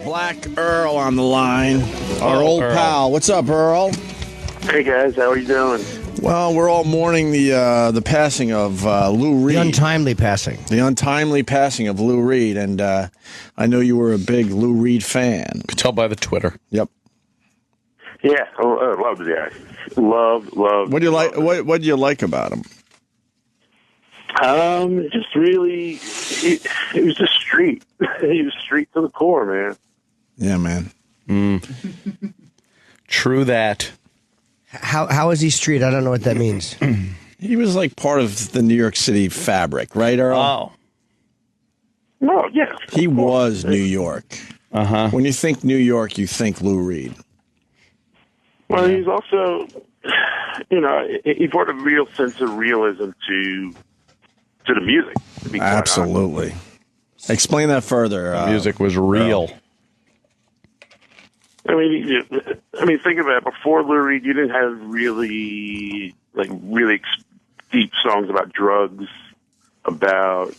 Black Earl on the line. Our old Earl. pal. What's up, Earl? Hey guys, how are you doing? Well, we're all mourning the passing of Lou Reed. The untimely passing. The untimely passing of Lou Reed, and I know you were a big Lou Reed fan. Could tell by the Twitter. Yep. Yeah, loved the guy. Loved. What do you like? What do you like about him? Just really, he was just street. He was street to the core, man. Yeah, man. True that. How is he street? I don't know what that means. He was like part of the New York City fabric, right, Earl? Oh. No, yeah. He was New York. Uh-huh. When you think New York, you think Lou Reed. Well, he's also, he brought a real sense of realism to the music. To be quite Absolutely. Explain that further. The music was real. honest. I mean, think about it. Before Lou Reed, you didn't have really deep songs about drugs, about.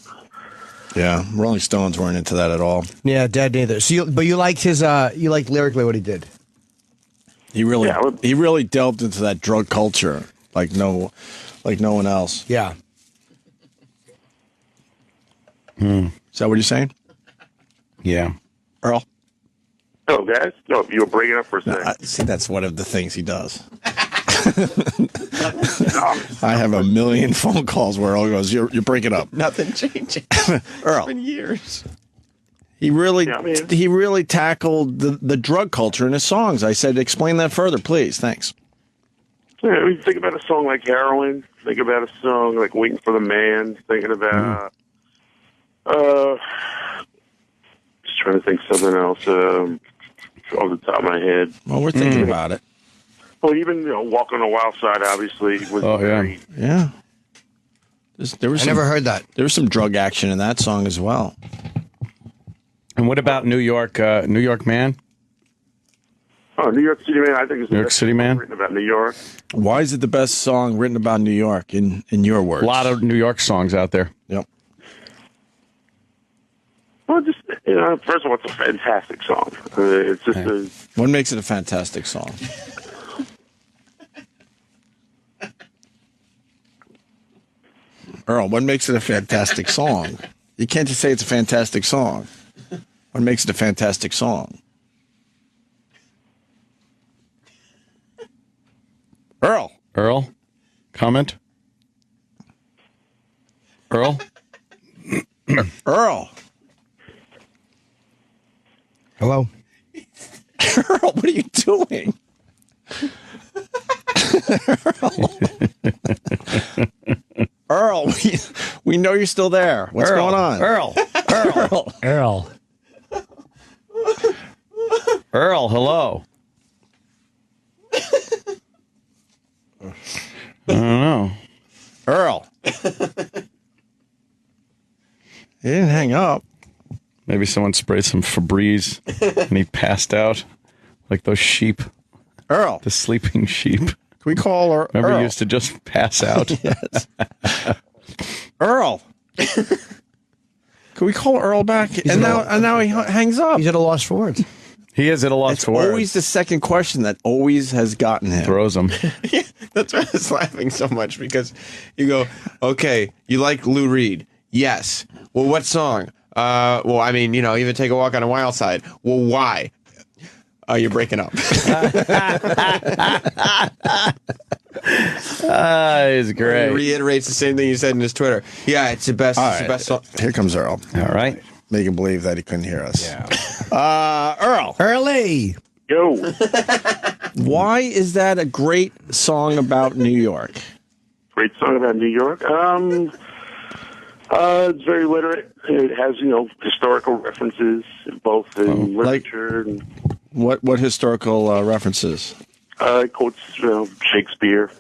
Yeah, Rolling Stones weren't into that at all. Yeah, dead neither. So, but you liked his. You liked lyrically what he did. He really delved into that drug culture like no one else. Yeah. Is that what you're saying, Yeah. Earl? Oh, guys, no, you were breaking up for a second. See, that's one of the things he does. I have a million phone calls where Earl goes, "You're breaking up." Nothing changing. Earl, It's been years. he really Yeah, he really tackled the drug culture in his songs. I said, explain that further, please. Thanks. Yeah, I mean, think about a song like Heroin. Think about a song like Waiting for the Man. Thinking about, just trying to think something else off the top of my head. Well, we're thinking about it. Well, even Walk on the Wild Side obviously was very. Yeah. There was I never heard that. There was some drug action in that song as well. And what about New York Man? Oh, New York City Man. I think it's New York City Man? written about New York. Why is it the best song written about New York in your words? A lot of New York songs out there. Yep. Well, just first of all, it's a fantastic song. It's just What makes it a fantastic song? Earl, what makes it a fantastic song? You can't just say it's a fantastic song. What makes it a fantastic song? Earl? Comment? Earl? Earl, Hello. Earl, what are you doing? Earl, we know you're still there. What's going on? Earl, hello. I don't know. Earl. He didn't hang up. Maybe someone sprayed some Febreze and he passed out like those sheep, Earl, the sleeping sheep. can we call her? Remember, Earl? he used to just pass out. Yes. Earl. Can we call Earl back? And now he hangs up. He's at a loss for words. He is at a loss It's for words. always the second question that always has gotten him. Throws him. Yeah, that's why I was laughing so much, because you go, okay, you like Lou Reed? Yes. Well, what song? Well, I mean, even Take a Walk on a Wild Side. Well, why? You're breaking up. He's great. He reiterates the same thing you said in his Twitter. Yeah, it's the best. It's the best song. Here comes Earl. All right. Make him believe that he couldn't hear us. Yeah. Earl, Early. Yo. why is that a great song about New York? Great song about New York. It's very literate. It has, historical references, both in literature and What historical references? quotes, Shakespeare.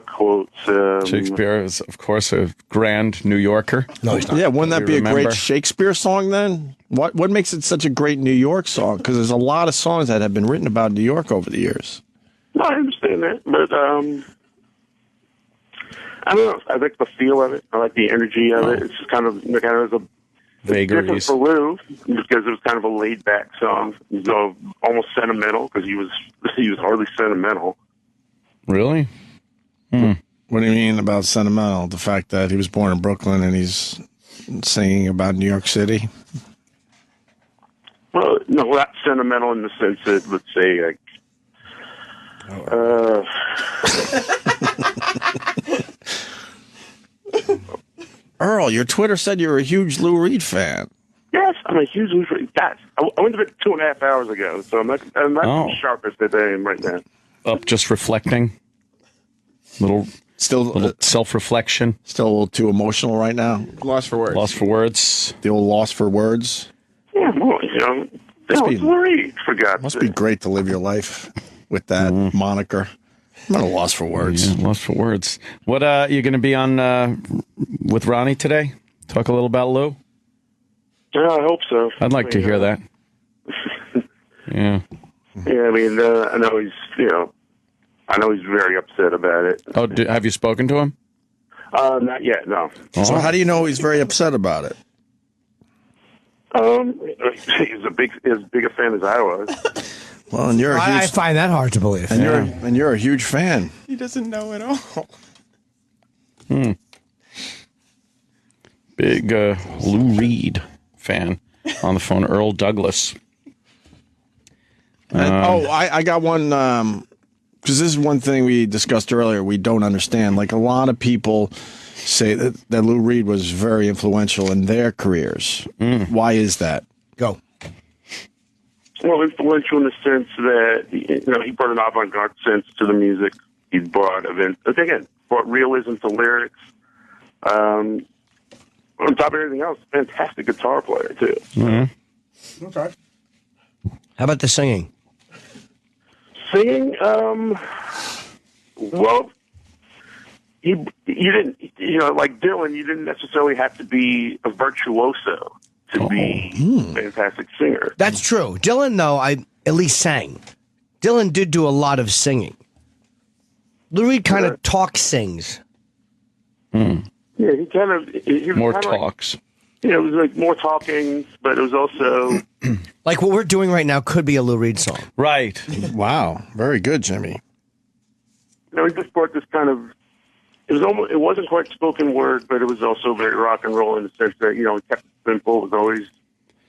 Quotes. Shakespeare is, of course, a grand New Yorker. No, he's not. Yeah, wouldn't that You be a remember? great Shakespeare song then? What makes it such a great New York song? Because there's a lot of songs that have been written about New York over the years. No, I understand that, but I don't know. I like the feel of it. I like the energy of it. It's just kind of as a different vagaries. for Lou because it was kind of a laid back song. It was almost sentimental because he was hardly sentimental. Really? What do you mean about sentimental? The fact that he was born in Brooklyn and he's singing about New York City? Well, no, not sentimental in the sense that, let's say, like, Earl, your Twitter said you were a huge Lou Reed fan. yes, I'm a huge Lou Reed. Guys, I went to bed 2.5 hours ago, so I'm not as sharp as I am right now. Up just reflecting. Little self-reflection. Still a little too emotional right now. Lost for words. Lost for words. The old lost for words. Yeah, well, it's Lou Reed, for God's Must sake. be great to live your life with that moniker. I'm not a loss for words. Yeah, lost for words. What you going to be on with Ronnie today? Talk a little about Lou. Yeah, I hope so. I'd like to hear that. Yeah. Yeah, I mean, I know he's very upset about it. Oh, have you spoken to him? Not yet, no. So how do you know he's very upset about it? He's as big a fan as I was. Well, and you're a I huge, find that hard to believe. and you're a huge fan. He doesn't know at all. Big Lou Reed fan on the phone. Earl Douglas. I got one, because this is one thing we discussed earlier we don't understand. Like, a lot of people say that Lou Reed was very influential in their careers. Why is that? Go. Well, influential in the sense that he brought an avant-garde sense to the music. He brought realism to lyrics. On top of everything else, fantastic guitar player too. Mm-hmm. Okay. How about the singing? Singing, well, you didn't, like Dylan, you didn't necessarily have to be a virtuoso to be a fantastic singer. That's true. Dylan, though, I at least sang. Dylan did do a lot of singing. Lou Reed kind of sings. Yeah, he kind of More kind of talks. It was like more talking, but it was also Like what we're doing right now could be a Lou Reed song. Right. Wow. Very good, Jimmy. he just brought this kind of. It wasn't quite spoken word, but it was also very rock and roll in the sense that he kept it simple. It was always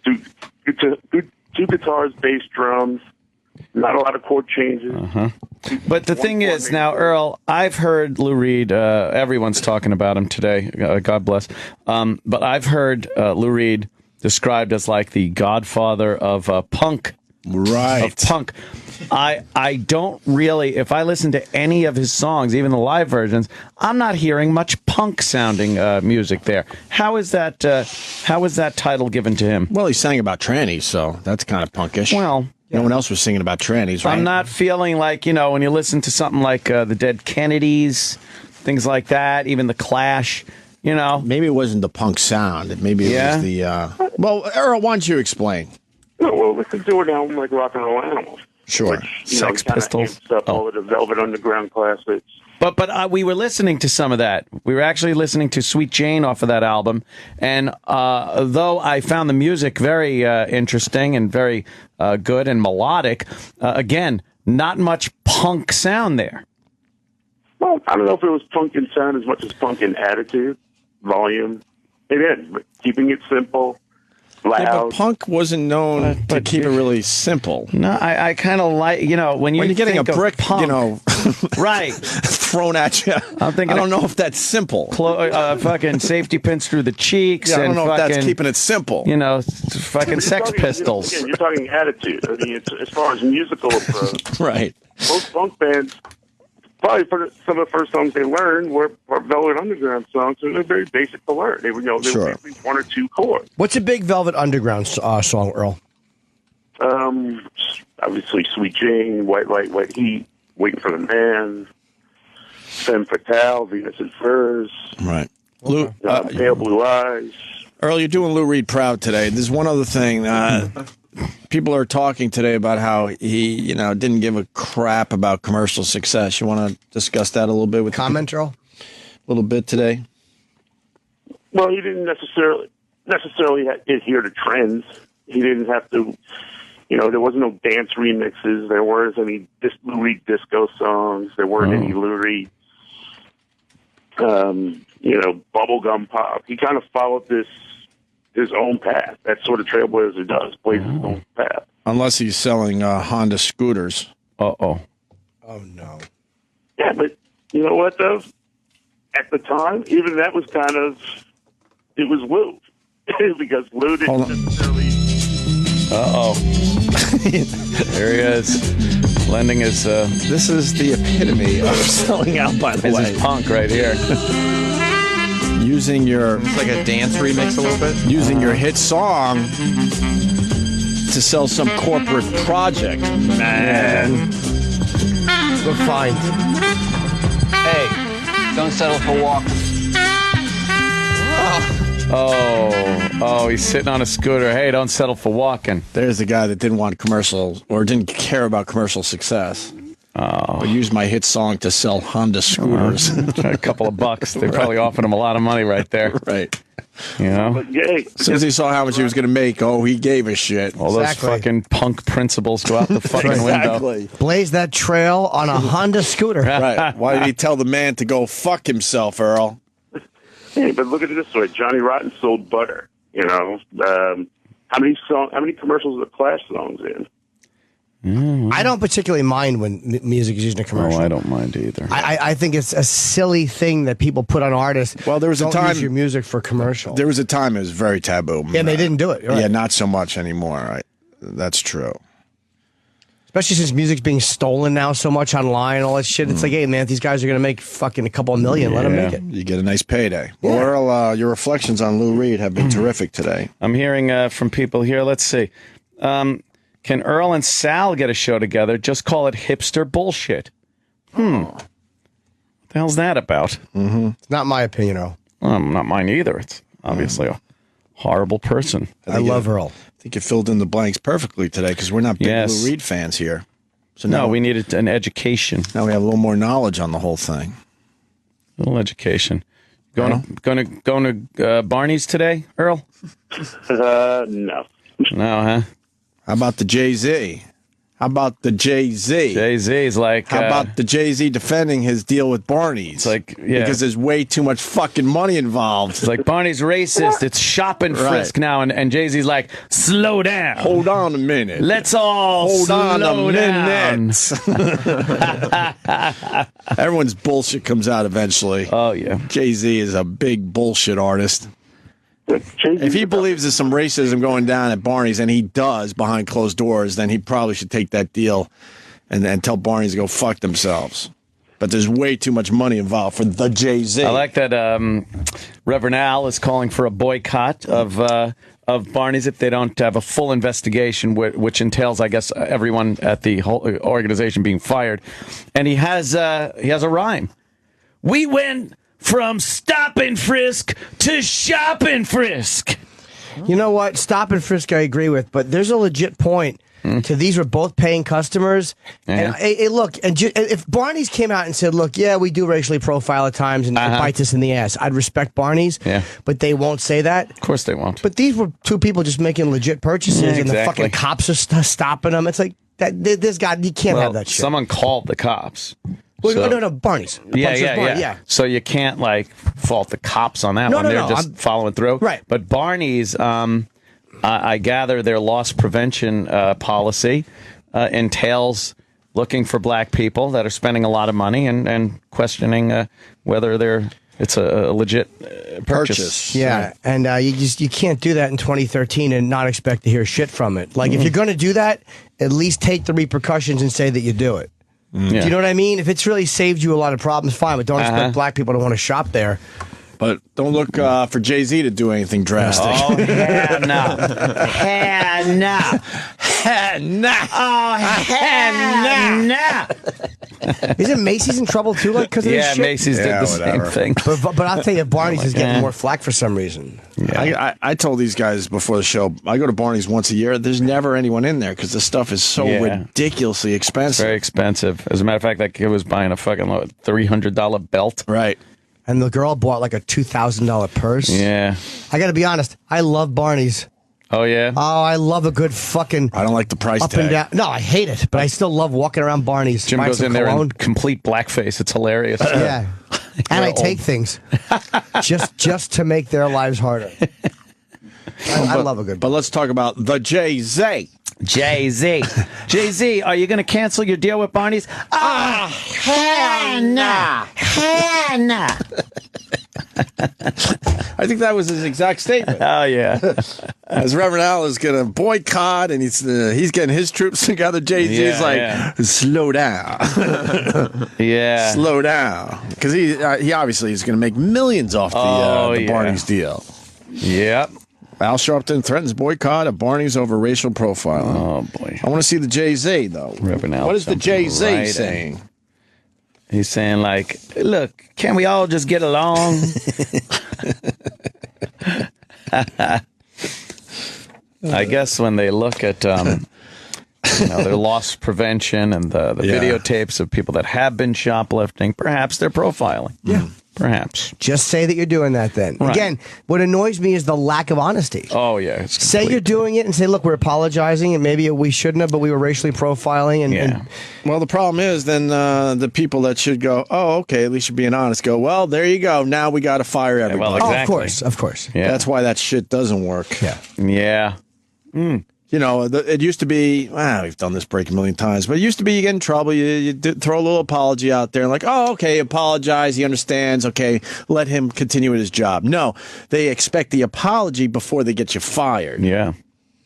two guitars, bass, drums, not a lot of chord changes. But the thing is, now, Earl, I've heard Lou Reed, everyone's talking about him today, God bless, but I've heard Lou Reed described as like the godfather of punk. Right. Of punk. I don't really, if I listen to any of his songs, even the live versions, I'm not hearing much punk sounding music there. How is that title given to him? Well, he sang about trannies, so that's kind of punkish. Well, no one else was singing about trannies, right? I'm not feeling like, when you listen to something like the Dead Kennedys, things like that, even the Clash, Maybe it wasn't the punk sound. Maybe it was the... Well, Earl, why don't you explain? Well, we could do an album like Rock and Roll Animals. Sure. Which, Sex Pistols. Up all of the Velvet Underground classics. But we were listening to some of that. We were actually listening to Sweet Jane off of that album. And though I found the music very interesting and very good and melodic, again, not much punk sound there. Well, I don't know if it was punk in sound as much as punk in attitude, volume. It is, but keeping it simple, loud. Yeah, but punk wasn't known to keep it really simple. No, I kind of like, when you're getting a think of brick, punk, right, thrown at you. I'm thinking I don't know if that's simple. Fucking safety pins through the cheeks. Yeah, I don't and know fucking, if that's keeping it simple. Fucking Sex Pistols. You're talking attitude. I mean, as far as musical approach, Right. most punk bands, probably some of the first songs they learned were Velvet Underground songs, so they're very basic to learn. They were, they were basically one or two chords. What's a big Velvet Underground song, Earl? Obviously, Sweet Jane, White Light, White Heat, Waiting for the Man, Femme Fatale, Venus and Furs, Right. Lou, Pale Blue Eyes. Earl, you're doing Lou Reed proud today. There's one other thing. People are talking today about how he, didn't give a crap about commercial success. You want to discuss that a little bit with Comment, Earl? A little bit today? Well, he didn't necessarily. necessarily adhere to trends. He didn't have to, there wasn't no dance remixes. There weren't any Lou Reed disco songs. There weren't any Lou Reed, bubblegum pop. He kind of followed his own path. That's what a trailblazer does, plays his own path. Unless he's selling Honda scooters. Uh-oh. Oh, no. Yeah, but you know what, though? At the time, even that was it was Lou. Because Lou didn't necessarily... Uh-oh. There he is. Lending his... This is the epitome of selling out, by the way. This is punk right here. Using your... It's like a dance remix a little bit. Using your hit song to sell some corporate project. Man. We're fine. Hey, don't settle for walking. Oh, he's sitting on a scooter. Hey, don't settle for walking. There's the guy that didn't want commercials or didn't care about commercial success. But used my hit song to sell Honda scooters. A couple of bucks. They probably offered him a lot of money right there. Right. You know? But, yeah, As soon as he saw how much he was going to make, he gave a shit. All those fucking punk principles go out the fucking window. Exactly. Blaze that trail on a Honda scooter. Right. Why did he tell the man to go fuck himself, Earl? Hey, but look at it this way: Johnny Rotten sold butter. How many commercials are the Clash songs in? I don't particularly mind when music is used in a commercial. I don't mind either. I think it's a silly thing that people put on artists. Well, there was a don't time use your music for commercial. There was a time it was very taboo. Yeah, and they didn't do it. Right. Yeah, not so much anymore. Right? That's true. Especially since music's being stolen now so much online and all that shit. It's like, hey, man, these guys are going to make fucking a couple of million. Let them make it. You get a nice payday. Well, Earl, your reflections on Lou Reed have been terrific today. I'm hearing from people here. Let's see. Can Earl and Sal get a show together? Just call it hipster bullshit. What the hell's that about? It's not my opinion, Earl. Not mine either. It's obviously a horrible person. I love Earl. I think you filled in the blanks perfectly today because we're not big Lou Reed fans here. So no, we needed an education. Now we have a little more knowledge on the whole thing. A little education. Going to Barney's today, Earl? No. No, huh? How about the Jay-Z? How about the Jay-Z? Jay-Z's like... How about the Jay-Z defending his deal with Barney's? It's like, because there's way too much fucking money involved. It's like Barney's racist. It's shop and frisk now. And Jay-Z's like, slow down. Hold on a minute. Let's all hold on a down. minute. Everyone's bullshit comes out eventually. Oh, yeah. Jay-Z is a big bullshit artist. If he believes there's some racism going down at Barney's, and he does behind closed doors, then he probably should take that deal and tell Barney's to go fuck themselves. But there's way too much money involved for the Jay-Z. I like that Reverend Al is calling for a boycott of Barney's if they don't have a full investigation, which entails, I guess, everyone at the whole organization being fired. And he has a rhyme. We went from stop and frisk to shop and frisk. You know what? Stop and frisk I agree with, but there's a legit point to these were both paying customers. And look, if Barney's came out and said, look, yeah, we do racially profile at times and it bites us in the ass, I'd respect Barney's, but they won't say that. Of course they won't. But these were two people just making legit purchases and the fucking cops are stopping them. It's like, this guy, you can't have that shit. Someone called the cops. Well, no, Barney's. Yeah. So you can't fault the cops on that one. They're just following through. Right. But Barney's, I gather their loss prevention policy entails looking for black people that are spending a lot of money and questioning whether it's a legit purchase. Yeah, and you can't do that in 2013 and not expect to hear shit from it. Like if you're going to do that, at least take the repercussions and say that you do it. Do you know what I mean? If it's really saved you a lot of problems, fine, but don't expect black people to want to shop there. But don't look for Jay-Z to do anything drastic. Oh, hell no. Hell no. Hell no. Oh, hell no. Isn't Macy's in trouble too? Because of this shit? Macy's did the same thing. But I'll tell you, Barney's is getting more flack for some reason. Yeah. I told these guys before the show, I go to Barney's once a year. There's never anyone in there because the stuff is so ridiculously expensive. Very expensive. As a matter of fact, that kid was buying a fucking $300 belt. Right. and the girl bought like a $2,000 purse. Yeah. I got to be honest. I love Barney's. Oh, yeah? Oh, I love a good fucking I don't like the price up tag. and down. No, I hate it, but I still love walking around Barney's. Jim buying goes some in there cologne. in complete blackface. It's hilarious. Yeah. And I take things just to make their lives harder. I love a good But let's talk about the Jay-Z. Jay-Z. Jay-Z, are you going to cancel your deal with Barney's? Hell nah. Hell nah. I think that was his exact statement. Oh, yeah. As Reverend Al is going to boycott, and he's getting his troops together. Jay-Z's slow down. Yeah. Slow down. Because he obviously is going to make millions off the Barney's deal. Yep. Al Sharpton threatens boycott of Barney's over racial profiling. Oh, boy. I want to see the Jay-Z, though. Reverend Al What is the Jay-Z right saying? He's saying, like, look, can we all just get along? I guess when they look at their loss prevention and the videotapes of people that have been shoplifting, perhaps they're profiling. Yeah. Perhaps. Just say that you're doing that then. Right. Again, what annoys me is the lack of honesty. Oh, yeah. It's Say you're doing it and say, look, we're apologizing, and maybe we shouldn't have, but we were racially profiling. And Well, the problem is then the people that should go, oh, okay, at least you're being honest, go, well, there you go. Now we got to fire everybody. well, exactly. Of course. Yeah. That's why that shit doesn't work. Yeah. Yeah. You know, it used to be, we've done this break a million times, but it used to be you get in trouble, you throw a little apology out there, like, oh, okay, apologize, he understands, okay, let him continue with his job. No, they expect the apology before they get you fired. Yeah.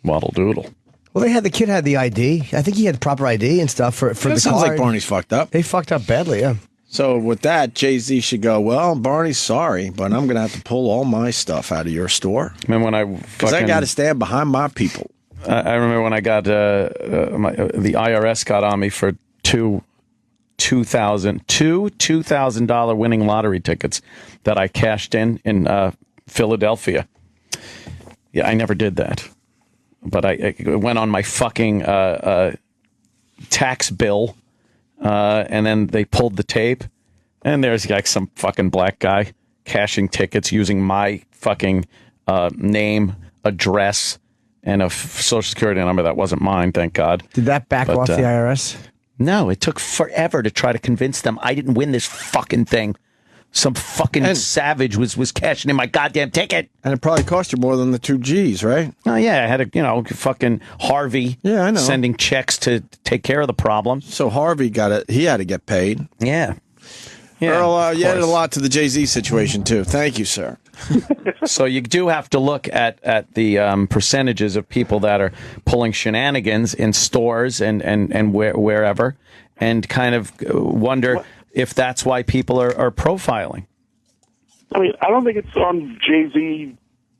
Waddle doodle. Well, the kid had the ID. I think he had proper ID and stuff for That the sounds card. like Barney's fucked up. They fucked up badly, yeah. So with that, Jay-Z should go, well, Barney's sorry, but I'm going to have to pull all my stuff out of your store. Remember when I Because I got to stand behind my people. I remember when I got the IRS got on me for two $2,000 winning lottery tickets that I cashed in Philadelphia. Yeah, I never did that, but I went on my fucking tax bill, and then they pulled the tape, and there's like some fucking black guy cashing tickets using my fucking name, address, and a social security number that wasn't mine, thank God. Did that back off the IRS? No, it took forever to try to convince them I didn't win this fucking thing. Some fucking savage was cashing in my goddamn ticket. And it probably cost you more than the 2 G's, right? Oh, yeah, I had fucking Harvey I know. sending checks to take care of the problem. So Harvey he had to get paid. Yeah. Earl, you added a lot to the Jay-Z situation, too. Thank you, sir. So you do have to look at the percentages of people that are pulling shenanigans in stores and wherever, and kind of wonder if that's why people are profiling. I mean, I don't think it's on Jay-Z.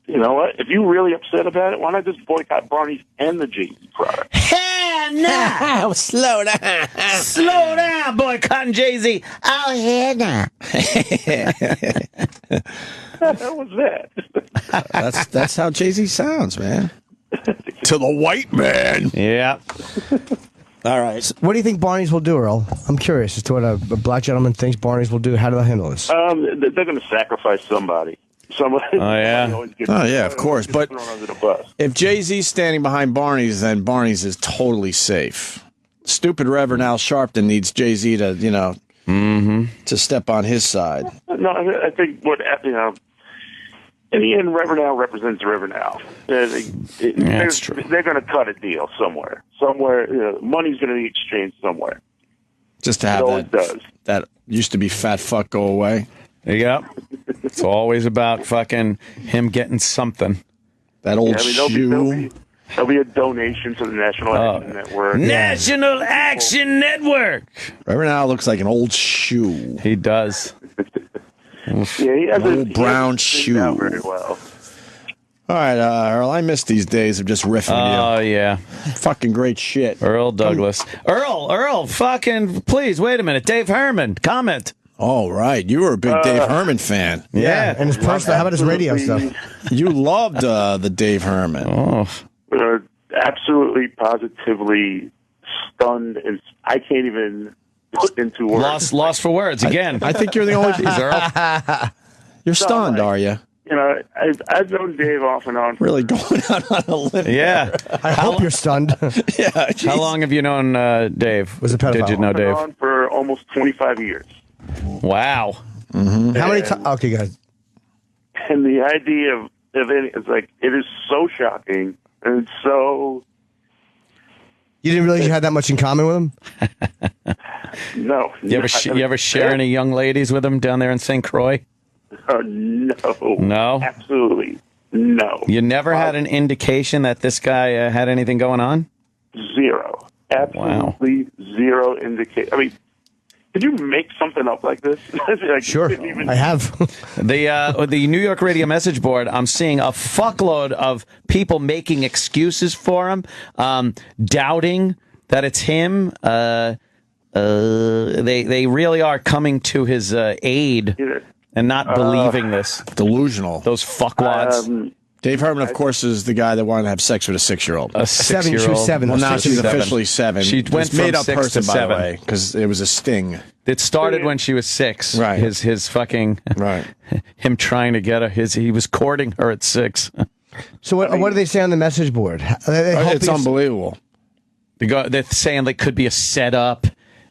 You know what? If you're really upset about it, why not just boycott Barney's and the Jay-Z product? Hell no! Slow down. Slow down, boycotting Jay-Z. Oh, hell no. What the hell was that? That's how Jay-Z sounds, man. To the white man. Yeah. All right. What do you think Barney's will do, Earl? I'm curious as to what a black gentleman thinks Barney's will do. How do they handle this? They're going to sacrifice somebody. Oh, yeah? Oh, yeah, of course. But thrown under the bus. if Jay-Z's standing behind Barney's, then Barney's is totally safe. Stupid Reverend Al Sharpton needs Jay-Z to, to step on his side. No, I think in the end, Reverend Al represents Reverend Al. That's true. They're going to cut a deal somewhere. Money's going to be exchanged somewhere. Just to have that used to be fat fuck go away. Yep. It's always about fucking him getting something. That old shoe. There'll be a donation to the National Action Network. National Action Network. Reverend Al looks like an old shoe. He does. Yeah, he has An old brown shoe. Out very well. All right, Earl, I miss these days of just riffing Oh, you. yeah. Fucking great shit. Earl Douglas. Earl, fucking, please, wait a minute. Dave Herman, comment. All right, you were a big Dave Herman fan. Yeah. And his personal, how about his radio stuff? You loved the Dave Herman. Oh, Absolutely, positively stunned, and I can't even put into words. Lost for words again. I think you're the only. Jeez, Earl. You're stunned, are you? You know, I've known Dave off and on. Really going out on a limb. Yeah. I hope you're stunned. Yeah. How long have you known Dave? Was a pedophile. Did you know Dave? On for almost 25 years. Wow. How many times? Okay, guys. And the idea of it is like, it is so shocking and so. You didn't realize you had that much in common with him? No. You ever share any young ladies with him down there in St. Croix? No. No? Absolutely no. You never had an indication that this guy had anything going on? Zero. Absolutely zero indication. I mean, did you make something up like this? Like, Sure, I have. The New York radio message board, I'm seeing a fuckload of people making excuses for him, doubting that it's him. They really are coming to his aid and not believing this. Delusional. Those fuckwads. Dave Herman, of course, is the guy that wanted to have sex with a 6-year-old. A 6-year-old. She was 7. Well, now she's Seven. officially 7. She went It's made from up 6 person, to by the 7. way, because it was a sting. It started when she was 6. Right. His fucking Right. him trying to get her. He was courting her at 6. So what do they say on the message board? It's unbelievable. They're saying they could be a setup,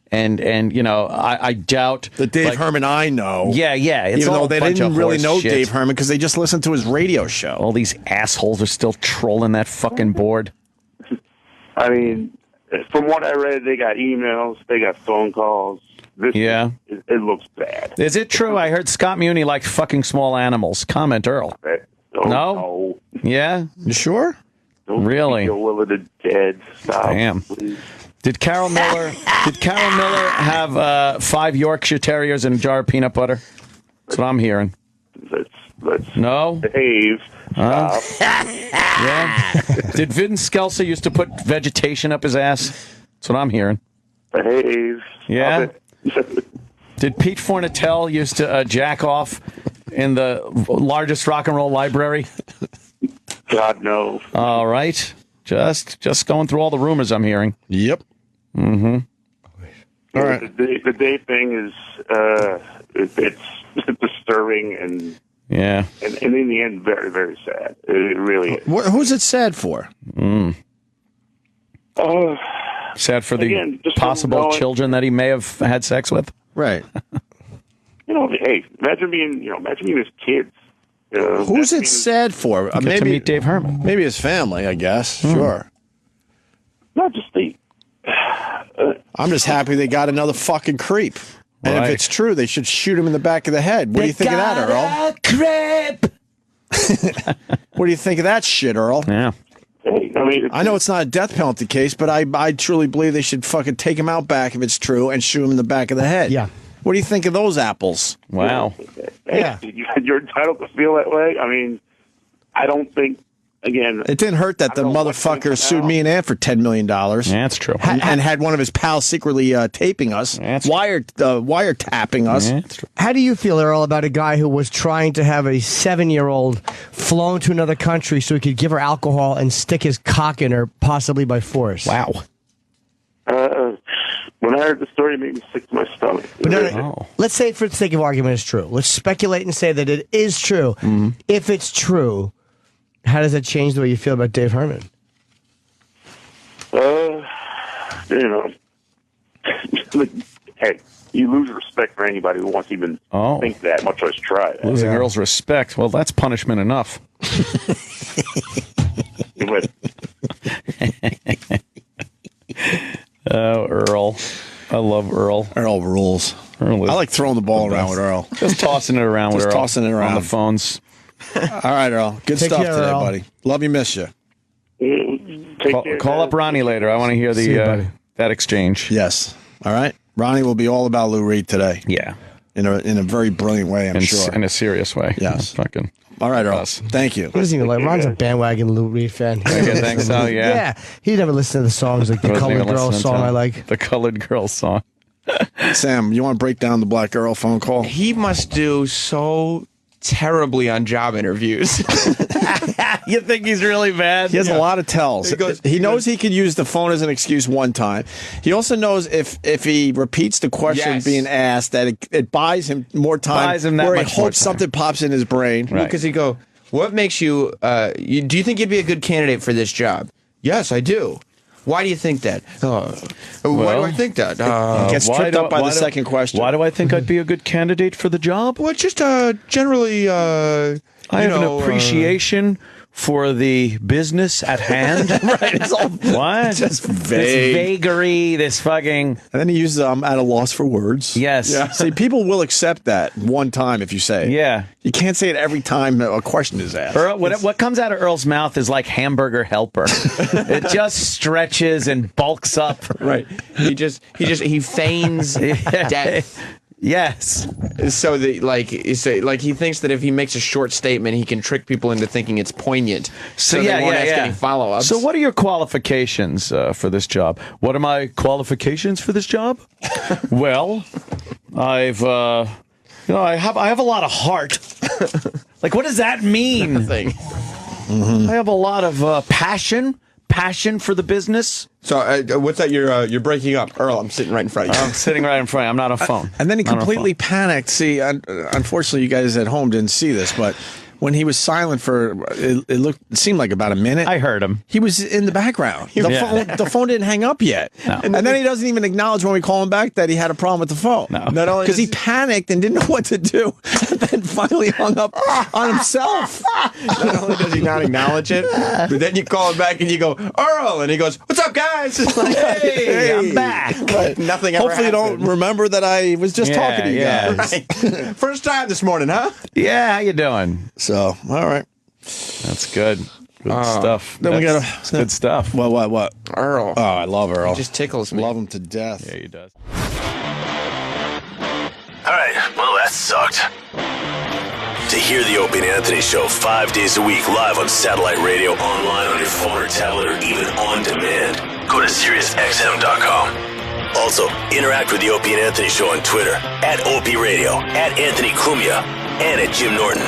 and you know I doubt The Dave Herman I know. Yeah. It's Even all though a they bunch didn't of really horse know shit. Dave Herman because they just listened to his radio show. All these assholes are still trolling that fucking board. I mean, from what I read, they got emails, they got phone calls. Yeah. It looks bad. Is it true? I heard Scott Muni liked fucking small animals. Comment, Earl. No? Yeah? You sure? Don't Really? Your will of the dead. Stop. Damn. Please. Did Carol Miller have 5 Yorkshire Terriers and a jar of peanut butter? That's what I'm hearing. Let's No? behave. Stop. Yeah. Did Vince Skelser used to put vegetation up his ass? That's what I'm hearing. Behave. Yeah? Stop it. Did Pete Fornatale used to jack off in the largest rock and roll library? God, no. All right. Just going through all the rumors I'm hearing. Yep. Mm-hmm. All right. The day thing is it's disturbing and Yeah. and in the end, very, very sad. It really is. Who's it sad for? Sad for the Again, just possible knowing- children that he may have had sex with. Right. You know, hey, imagine being his kids. Who's it sad for? Get to meet Dave Herman. Maybe his family, I guess. Sure. Not just the. I'm just happy they got another fucking creep. And Right. if it's true, they should shoot him in the back of the head. What do you think of that, Earl? Creep. What do you think of that shit, Earl? Yeah. Hey, I mean, I know it's not a death penalty case, but I truly believe they should fucking take him out back if it's true and shoot him in the back of the head. Yeah. What do you think of those apples? Wow. hey, Yeah. you're entitled to feel that way. I mean, I don't think. Again, It didn't hurt that the I don't know what's gonna motherfucker come sued out. me and Ann for $10 million. Yeah, that's true. And had one of his pals secretly taping us, That's- wiretapping us. Yeah, that's true. How do you feel, Earl, about a guy who was trying to have a 7-year-old flown to another country so he could give her alcohol and stick his cock in her, possibly by force? Wow. when I heard the story, it made me sick to my stomach. But no, Oh. let's say, for the sake of argument, it's true. Let's speculate and say that it is true. If it's true, how does that change the way you feel about Dave Herman? You know, hey, you lose respect for anybody who wants to even think that, much less try that. Losing Earl's respect. Well, that's punishment enough. But Oh, Earl. I love Earl. Earl rules. Earl is I like throwing the ball the around best. with Earl. Just tossing it around with Just Earl. tossing it around. On the phones. All right, Earl. Good Take stuff care, today, Earl. buddy. Love you, miss you. take care, Call up guys. Ronnie later. I want to hear See you, buddy. that exchange. Yes. All right. Ronnie will be all about Lou Reed today Yeah. in a very brilliant way, I'm sure. In a serious way. Yes. Fucking. All right, Earl. Us. Thank you. He doesn't even like Ron's a bandwagon Lou Reed fan. You think so? Yeah. Yeah, he never listened to the songs like the Wasn't Colored even Girl listening song to I like. The Colored Girl song. Sam, you want to break down the Black Earl phone call? He must do so terribly on job interviews. You think he's really mad? He has a lot of tells. He knows he could use the phone as an excuse one time. He also knows if he repeats the question being asked, that it buys him more time. Buys him that where much he hopes something pops in his brain. Because he go, what makes you, do you think you'd be a good candidate for this job? Yes, I do. Why do you think that? Why do I think that? Gets tripped up by the second question. Why do I think I'd be a good candidate for the job? Well, just generally, I have an appreciation for the business at hand. Right. It's all what? Just vague. This vagary, this fucking... And then he uses at a loss for words. Yes. Yeah. See, people will accept that one time if you say it. Yeah. You can't say it every time a question is asked. Earl, what comes out of Earl's mouth is like hamburger helper. It just stretches and bulks up. Right. He feigns death. Yes. So that he thinks that if he makes a short statement, he can trick people into thinking it's poignant. So they won't ask any follow-ups. So what are your qualifications for this job? What are my qualifications for this job? Well, I have a lot of heart. Like, what does that mean? Nothing. I have a lot of passion for the business. So what's that? You're breaking up, Earl. I'm sitting right in front of you. I'm sitting right in front of you. I'm not on a phone. And then he completely panicked. See, unfortunately, you guys at home didn't see this, but when he was silent for it seemed like about a minute. I heard him. He was in the background. The phone didn't hang up yet. No. And then he doesn't even acknowledge when we call him back that he had a problem with the phone. No. Not only because he panicked and didn't know what to do, and then finally hung up on himself. Not only does he not acknowledge it, but then you call him back and you go, Earl, and he goes, "What's up, guys?" It's like, Hey, I'm back. Right. Nothing ever Hopefully you don't remember that I was just talking to you guys. Right. First time this morning, huh? Yeah, how you doing? So, all right. That's good. Good stuff. Then That's good stuff. What? Earl. Oh, I love Earl. He just tickles me. Love him to death. Yeah, he does. All right, well, that sucked. To hear the Opie and Anthony Show 5 days a week live on satellite radio, online on your phone or tablet, or even on demand, go to SiriusXM.com. Also, interact with the Opie and Anthony Show on Twitter, at Opie Radio, at Anthony Cumia, and at Jim Norton.